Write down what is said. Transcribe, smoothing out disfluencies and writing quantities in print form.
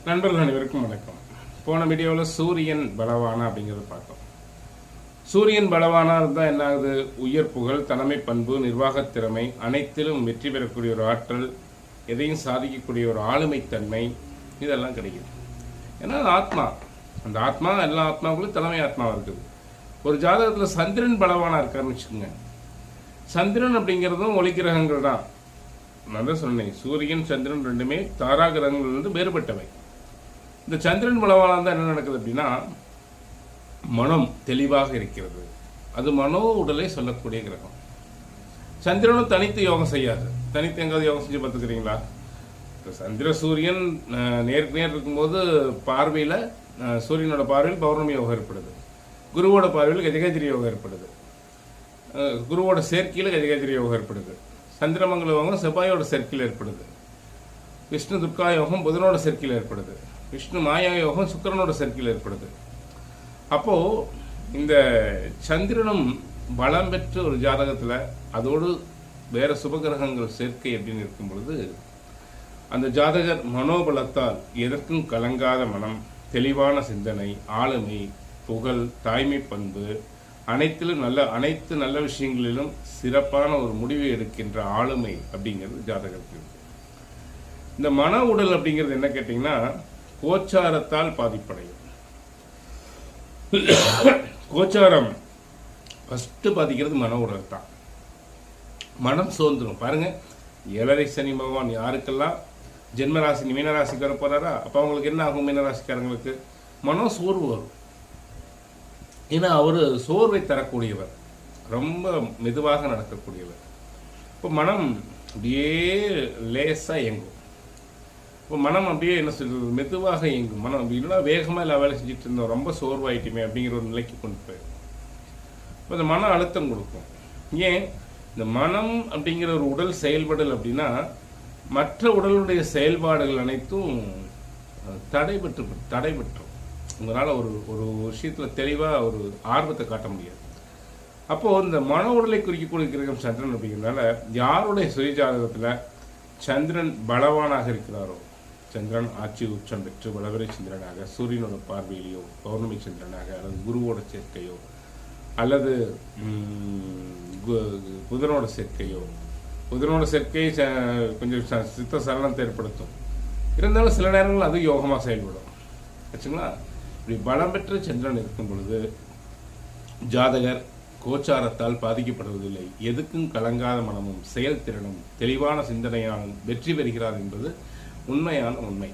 நண்பர்கள் அனைவருக்கும் வணக்கம். போன வீடியோவில் சூரியன் பலவானா அப்படிங்கிறத பார்த்தோம். சூரியன் பலவானா இருந்தால் என்ன ஆகுது? உயர் புகழ், தலைமை பண்பு, நிர்வாகத் திறமை, அனைத்திலும் வெற்றி பெறக்கூடிய ஒரு ஆற்றல், எதையும் சாதிக்கக்கூடிய ஒரு ஆளுமைத்தன்மை, இதெல்லாம் கிடைக்குது. ஏன்னா ஆத்மா, அந்த ஆத்மா எல்லா ஆத்மாவுக்குள்ளும் தலைமை ஆத்மாவாக இருக்குது. ஒரு ஜாதகத்தில் சந்திரன் பலவானா இருக்காருன்னு வச்சுக்கோங்க. சந்திரன் அப்படிங்கிறதும் ஒளி கிரகங்கள் தான். நான் தான் சொன்னேன், சூரியன் சந்திரன் ரெண்டுமே தாரா கிரகங்கள் வேறுபட்டவை. இந்த சந்திரன் பலவானா தான் என்ன நடக்குது அப்படின்னா, மனம் தெளிவாக இருக்கிறது. அது மனோ உடலை சொல்லக்கூடிய கிரகம். சந்திரனும் தனித்து யோகம் செய்யாது. தனித்து எங்காவது யோகம் செஞ்சு பார்த்துக்கிறீங்களா? சந்திர சூரியன் நேருக்கு நேர் இருக்கும்போது பார்வையில், சூரியனோட பார்வையில் பௌர்ணமி யோகம் ஏற்படுது. குருவோட பார்வையில் கஜகேஜரி யோகம் ஏற்படுது. குருவோட சேர்க்கையில் கஜகேஜரி யோகம் ஏற்படுது. சந்திரமங்கல யோகம் செவ்வாயோட சேர்க்கையில் ஏற்படுது. விஷ்ணு துர்கா யோகம் புதனோட சேர்க்கையில் ஏற்படுது. விஷ்ணு மாயா யோகம் சுக்கிரனோட சேர்க்கையில் ஏற்படுது. அப்போ இந்த சந்திரனும் பலம் பெற்ற ஒரு ஜாதகத்தில் அதோடு வேற சுபகிரகங்கள் சேர்க்கை அப்படின்னு இருக்கும் பொழுது, அந்த ஜாதகர் மனோபலத்தால் எதற்கும் கலங்காத மனம், தெளிவான சிந்தனை, ஆளுமை, புகழ், தாய்மை பண்பு, அனைத்து நல்ல விஷயங்களிலும் சிறப்பான ஒரு முடிவை எடுக்கின்ற ஆளுமை அப்படிங்கிறது ஜாதகத்துக்கு இருக்கு. இந்த மன உடல் அப்படிங்கிறது என்ன கேட்டீங்கன்னா, கோச்சாரத்தால் பாதிப்படையும். கோச்சாரம் ஃபர்ஸ்ட் பாதிக்கிறது மன உடல் தான். மனம் சோர்ந்துடும். பாருங்க, 7 சனி பகவான் யாருக்கெல்லாம் ஜென்மராசி மீனராசிக்கு வர போறாரா, அப்போ அவங்களுக்கு என்ன ஆகும்? மீனராசிக்காரங்களுக்கு மன சோர்வு வரும். ஏன்னா அவர் சோர்வை தரக்கூடியவர், ரொம்ப மெதுவாக நடக்கக்கூடியவர். இப்போ மனம் அப்படியே லேசாக இயங்கும். இப்போ மனம் அப்படியே என்ன சொல்றது, மெதுவாக இயங்கும். மனம் அப்படின்னா வேகமாக எல்லா வேலை செஞ்சுட்டு இருந்தோம், ரொம்ப சோர்வாயிட்டுமே அப்படிங்கிற ஒரு நிலைக்கு கொண்டு போயிடும். இப்போ இந்த மன அழுத்தம் கொடுக்கும். ஏன்? இந்த மனம் அப்படிங்கிற ஒரு உடல் செயல்படல் அப்படின்னா மற்ற உடலுடைய செயல்பாடுகள் அனைத்தும் தடைபெற்றும் உங்களால் ஒரு விஷயத்தில் தெளிவாக ஒரு ஆர்வத்தை காட்ட முடியாது. அப்போது இந்த மன உடலை குறிக்கக்கூடிய கிரகம் சந்திரன் அப்படிங்கிறதுனால, யாருடைய சுயஜாதகத்தில் சந்திரன் பலவானாக இருக்கிறாரோ, சந்திரன் ஆட்சி உச்சம் பெற்று வளவரை சந்திரனாக சூரியனோட பார்வையிலையோ, பௌர்ணமி சந்திரனாக, அல்லது குருவோட சேர்க்கையோ, அல்லது புதனோட சேர்க்கையோ, புதனோட சேர்க்கை கொஞ்சம் சித்த சலனத்தை ஏற்படுத்தும். இருந்தாலும் சில நேரங்கள் அது யோகமாக செயல்படும். ஆச்சுங்களா? இப்படி பலம் பெற்ற சந்திரன் இருக்கும் பொழுது ஜாதகர் கோச்சாரத்தால் பாதிக்கப்படுவதில்லை. எதுக்கும் கலங்காத மனமும் செயல்திறனும் தெளிவான சிந்தனையாலும் வெற்றி பெறுகிறார் என்பது உண்மையான உண்மை.